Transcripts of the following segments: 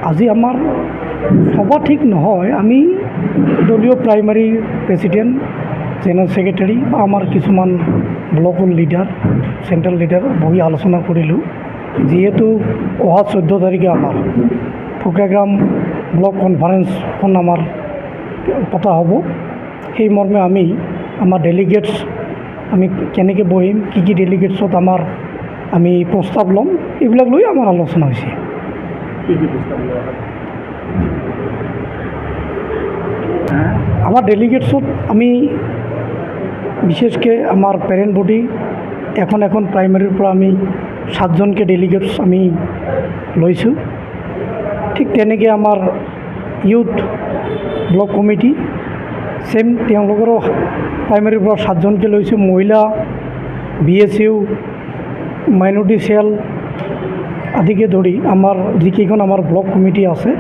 আজি আমাৰ সভা ঠিক নহয়, আমি দলীয় প্ৰাইমাৰি প্ৰেসিডেন্ট, জেনাৰেল সেক্ৰেটাৰি বা আমাৰ কিছুমান ব্লকৰ লিডাৰ, সেন্ট্ৰাল লিডাৰ বহি আলোচনা কৰিলোঁ। যেহেতু অহা 14 তাৰিখে আমাৰ ফকৰাগ্ৰাম ব্লক কনফারেন্সখন আমার পতা হ'ব, সেই মর্মে আমি আমার ডেলিগেটস আমি কেনেকৈ বহিম, কি ডেলিগেটছত আমি প্রস্তাব ল'ম, এইবিলাক লৈ আমাৰ আলোচনা হৈছে। আমাৰ ডেলিগেটছত আমি বিশেষকৈ আমাৰ পেৰেন্ট বডি এখন প্ৰাইমাৰিৰ পৰা আমি 7জনকে ডেলিগেটস আমি লৈছোঁ। ঠিক তেনেকৈ আমাৰ ইউথ ব্লক কমিটি সেম তেওঁলোকৰো প্ৰাইমাৰীৰ পৰা 7জনকে লৈছোঁ। মহিলা BSU মাইনৰিটি সেল আদিকে ধৰি আমাৰ যিকেইখন আমাৰ ব্লক কমিটি আছে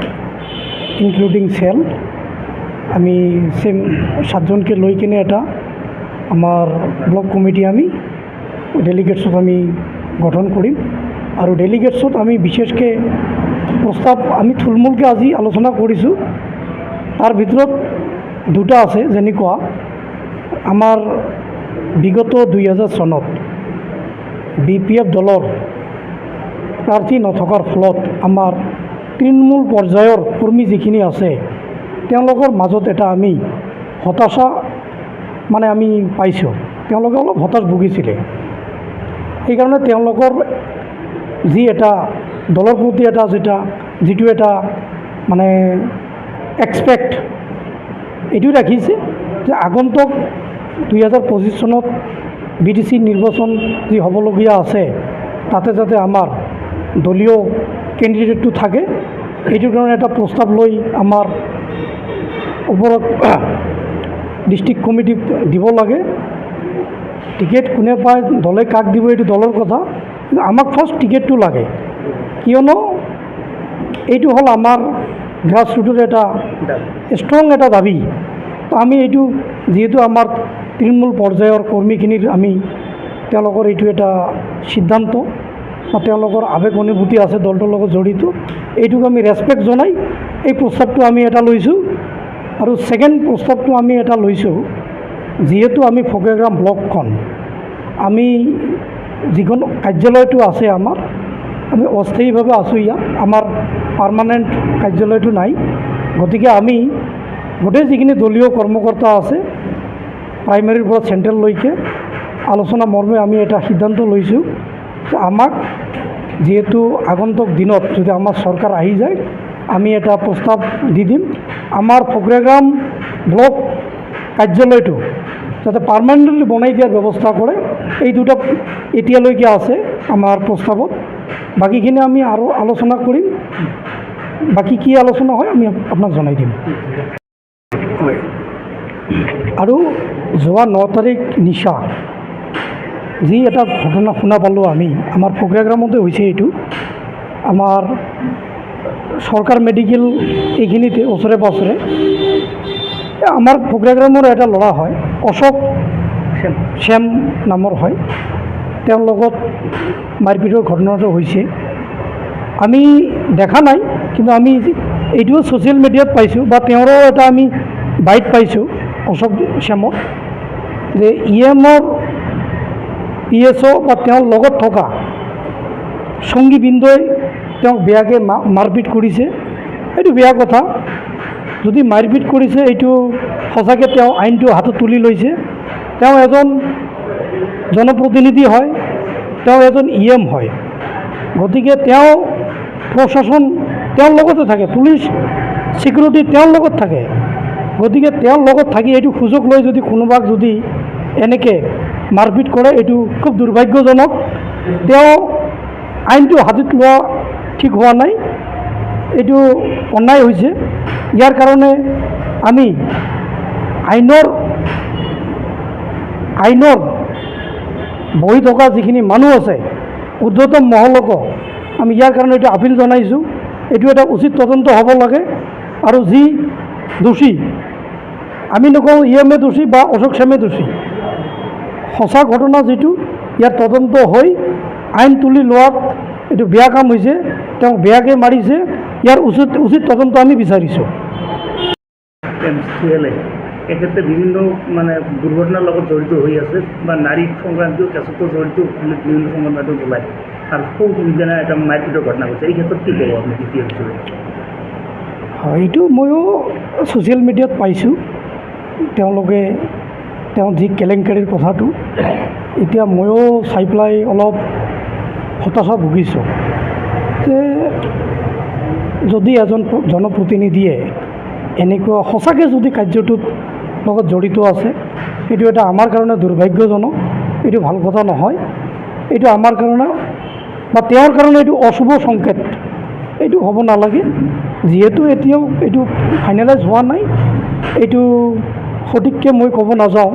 ইনক্লুডিং সেল, আমি সেম 7জনকে লৈ কিনে এটা আমাৰ ব্লক কমিটি আমি ডেলিগেটছত আমি গঠন কৰিম। আৰু ডেলিগেটছত আমি বিশেষকৈ প্ৰস্তাৱ আমি থুলমূলকৈ আজি আলোচনা কৰিছোঁ। তাৰ ভিতৰত দুটা আছে, যেনেকুৱা আমাৰ বিগত 2000 চনত BPF দলৰ প্ৰাৰ্থী নথকাৰ ফলত আমাৰ তৃণমূল পৰ্যায়ৰ কৰ্মী যিখিনি আছে তেওঁলোকৰ মাজত এটা আমি হতাশা আমি পাইছোঁ। তেওঁলোকে অলপ হতাশ ভুগিছিলে। সেইকাৰণে তেওঁলোকৰ যি এটা দলৰ প্ৰতি এটা যিটো এটা এক্সপেক্ট এইটো ৰাখিছে যে আগন্তুক 2025 চনত BDC নিৰ্বাচন যি হ'বলগীয়া আছে তাতে যাতে আমাৰ দলীয় কেণ্ডিডেটটো থাকে, এইটোৰ কাৰণে এটা প্ৰস্তাৱ লৈ আমাৰ ওপৰত ডিষ্ট্ৰিক্ট কমিটিক দিব লাগে। টিকেট কোনে পায়, দলে কাক দিব এইটো দলৰ কথা, কিন্তু আমাক ফাৰ্ষ্ট টিকেটটো লাগে। কিয়নো এইটো হ'ল আমাৰ গ্ৰাছৰুটৰ এটা ষ্ট্ৰং এটা দাবী। তো আমি এইটো যিহেতু আমাৰ তৃণমূল পৰ্যায়ৰ কৰ্মীখিনিৰ তেওঁলোকৰ এইটো এটা সিদ্ধান্ত বা তেওঁলোকৰ আৱেগ অনুভূতি আছে দলটোৰ লগত জড়িত, এইটোক আমি ৰেছপেক্ট জনাই এই প্ৰস্তাৱটো আমি এটা লৈছোঁ। আৰু ছেকেণ্ড প্ৰস্তাৱটো আমি এটা লৈছোঁ, যিহেতু আমি ফকৰাগ্ৰাম ব্লকখন আমি যিখন কাৰ্যালয়টো আছে আমি অস্থায়ীভাৱে আছোঁ ইয়াত, আমাৰ পাৰ্মানেণ্ট কাৰ্যালয়টো নাই। গতিকে আমি গোটেই যিখিনি দলীয় কৰ্মকৰ্তা আছে প্ৰাইমাৰীৰ পৰা চেণ্ট্ৰেললৈকে আলোচনা মৰ্মে আমি এটা সিদ্ধান্ত লৈছোঁ যে আমাক যিহেতু আগন্তুক দিনত যদি আমাৰ চৰকাৰ আহি যায় আমি এটা প্ৰস্তাৱ দি দিম, আমাৰ ফকৰাগ্ৰাম ব্লক কাৰ্যালয়টো যাতে পাৰ্মানেণ্টলি বনাই দিয়াৰ ব্যৱস্থা কৰে। এই দুটা এতিয়ালৈকে আছে আমাৰ প্ৰস্তাৱত। বাকীখিনি আমি আৰু আলোচনা কৰিম, বাকী কি আলোচনা হয় আমি আপোনাক জনাই দিম। হয়, আৰু যোৱা 9 তাৰিখ নিশা যি এটা ঘটনা শুনা পালোঁ আমাৰ ফকৰাগ্ৰামতে হৈছে। এইটো আমাৰ চৰকাৰ মেডিকেল এইখিনিতে ওচৰে পাঁজৰে আমাৰ ফকৰাগ্ৰামৰ এটা ল'ৰা হয়, অশোক শ্যাম নামৰ হয়, তেওঁৰ লগত মাৰপিটৰ ঘটনাটো হৈছে। আমি দেখা নাই, কিন্তু আমি এইটোও ছ'চিয়েল মিডিয়াত পাইছোঁ বা তেওঁৰো এটা আমি বাইট পাইছোঁ অশোক শ্যামৰ, যে EMৰ PSO বা তেওঁৰ লগত থকা সংগীবৃন্দই তেওঁক বেয়াকৈ মাৰপিট কৰিছে। এইটো বেয়া কথা। যদি মাৰপিট কৰিছে এইটো সঁচাকৈ তেওঁ আইনটো হাতত তুলি লৈছে। তেওঁ এজন জনপ্ৰতিনিধি হয়, তেওঁ এজন EM হয়। গতিকে তেওঁ প্ৰশাসন তেওঁৰ লগতে থাকে, পুলিচ ছিকিউৰিটি তেওঁৰ লগত থাকে। গতিকে তেওঁৰ লগত থাকি এইটো সুযোগ লৈ যদি কোনোবাক যদি এনেকৈ মাৰপিট কৰে এইটো খুব দুৰ্ভাগ্যজনক। তেওঁ আইনটো হাতত লোৱা ঠিক হোৱা নাই, এইটো অন্যায় হৈছে। ইয়াৰ কাৰণে আমি আইনৰ বহি থকা যিখিনি মানুহ আছে ঊৰ্ধ্বতম মহলকো আমি ইয়াৰ কাৰণে এইটো আপিল জনাইছোঁ। এইটো এটা উচিত তদন্ত হ'ব লাগে। আৰু যি দোষী, আমি নকওঁ EM দোষী বা অশোক শ্যামে দোষী, সঁচা ঘটনা যিটো ইয়াৰ তদন্ত হৈ আইন তুলি লোৱাত এইটো বেয়া কাম হৈছে, তেওঁক বেয়াকৈ মাৰিছে, ইয়াৰ উচিত তদন্ত আমি বিচাৰিছোঁ। MCLA এক্ষেত্রে বিভিন্ন মানে দুর্ঘটনার লগত জড়িত হয়ে আছে বা নারী সংক্রান্তীয় কেসতো জড়িত বিভিন্ন সংবাদ মাধ্যম ওলায় আর খুব যেন একটা মারপিটের ঘটনা ঘটছে, এই ক্ষেত্রে কী ক'ব আপনি দ্বিতীয় হিসেবে? হয়, এইটো ময়ো ছ'চিয়েল মিডিয়াত পাইছোঁ। তেওঁলোকে যি কেলেংকাৰীৰ কথাটো এতিয়া ময়ো চাই পেলাই অলপ হতাশা ভুগিছোঁ যে যদি এজন জনপ্ৰতিনিধিয়ে এনেকুৱা সঁচাকৈ যদি কাৰ্যটোত লগত জড়িত আছে, এইটো এটা আমাৰ কাৰণে দুৰ্ভাগ্যজনক, এইটো ভাল কথা নহয়। এইটো আমাৰ কাৰণে বা তেওঁৰ কাৰণে এইটো অশুভ সংকেত, এইটো হ'ব নালাগে। যিহেতু এতিয়াও এইটো ফাইনেলাইজ হোৱা নাই, এইটো সঠিককৈ মই ক'ব নাযাওঁ।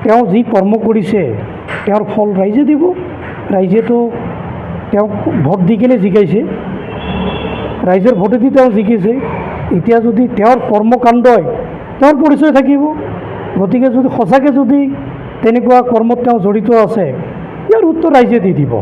তেওঁ যি কৰ্ম কৰিছে তেওঁৰ ফল ৰাইজে দিব। ৰাইজেতো তেওঁক ভোট দি কিনে জিকাইছে, ৰাইজৰ ভোটেদি তেওঁ জিকিছে। এতিয়া যদি তেওঁৰ কৰ্মকাণ্ডই তেওঁৰ পৰিচয় থাকিব। গতিকে যদি সঁচাকৈ যদি তেনেকুৱা কৰ্মত তেওঁ জড়িত আছে, ইয়াৰ উত্তৰ ৰাইজে দি দিব।